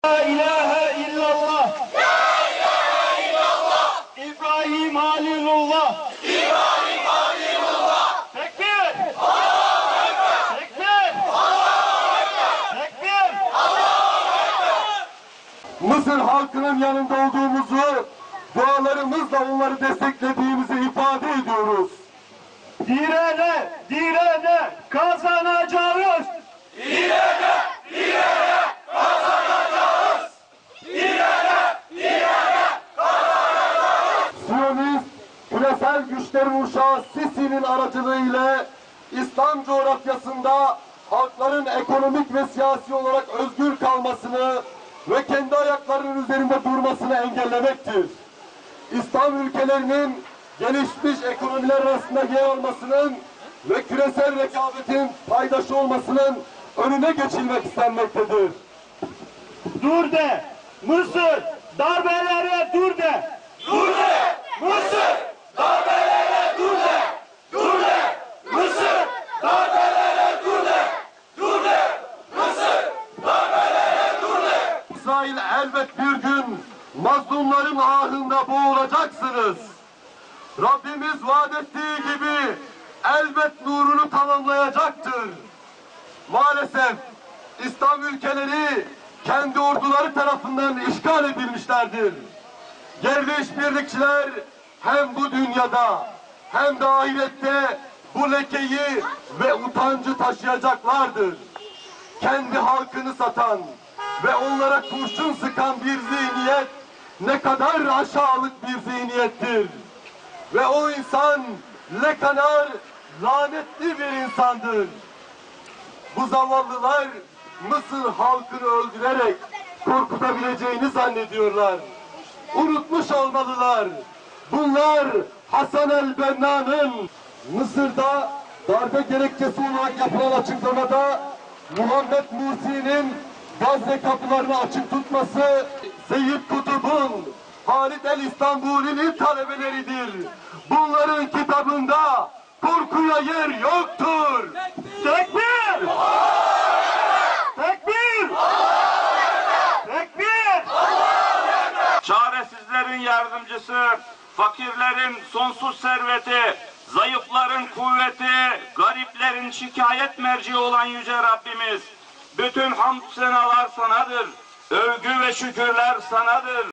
La ilahe illallah. La ilahe illallah. İbrahim Halilullah. İbrahim Halilullah. Tekbir. Allahu Ekber. Tekbir. Allahu Ekber. Tekbir. Allahu Ekber. Mısır halkının yanında olduğumuzu, dualarımızla onları desteklediğimizi ifade ediyoruz. Direne, direne kazanacağız. Direne, direne kazanacağız. Direne, direne kazanacağız. Siyonist, küresel güçlerin uşağı Sisi'nin aracılığıyla İslam coğrafyasında halkların ekonomik ve siyasi olarak özgür kalmasını ve kendi ayaklarının üzerinde durmasını engellemektir. İslam ülkelerinin gelişmiş ekonomiler arasında yer almasının ve küresel rekabetin paydaşı olmasının önüne geçilmek istenmektedir. Dur de. Mısır darbelere dur de. Dur de, Mısır darbelere dur de. Dur de, Mısır darbelere dur de. Dur de, Mısır darbelere dur de. İsrail elbet bir gün mazlumların ahında boğulacaksınız. Rabbimiz vaat ettiği gibi elbet nurunu tamamlayacaktır. Maalesef İslam ülkeleri kendi orduları tarafından işgal edilmişlerdir. Yerli işbirlikçiler hem bu dünyada hem de ahirette bu lekeyi ve utancı taşıyacaklardır. Kendi halkını satan ve onlara kurşun sıkan bir zihniyet ne kadar aşağılık bir zihniyettir. Ve o insan ne kadar lanetli bir insandır. Bu zavallılar Mısır halkını öldürerek korkutabileceğini zannediyorlar. Unutmuş olmalılar. Bunlar Hasan el-Benna'nın Mısır'da darbe gerekçesi olarak yapılan açıklamada Muhammed Mursi'nin Gazze kapılarını açık tutması, Seyyid Kutub'un, Halid el-İstanbul'un talebeleridir. Bunların kitabında korkuya yer yoktur. Tekbir. Tekbir. Tekbir. Çaresizlerin yardımcısı, fakirlerin sonsuz serveti, zayıfların kuvveti, gariplerin şikayet merci olan Yüce Rabbimiz, bütün hamd senalar sanadır, övgü ve şükürler sanadır.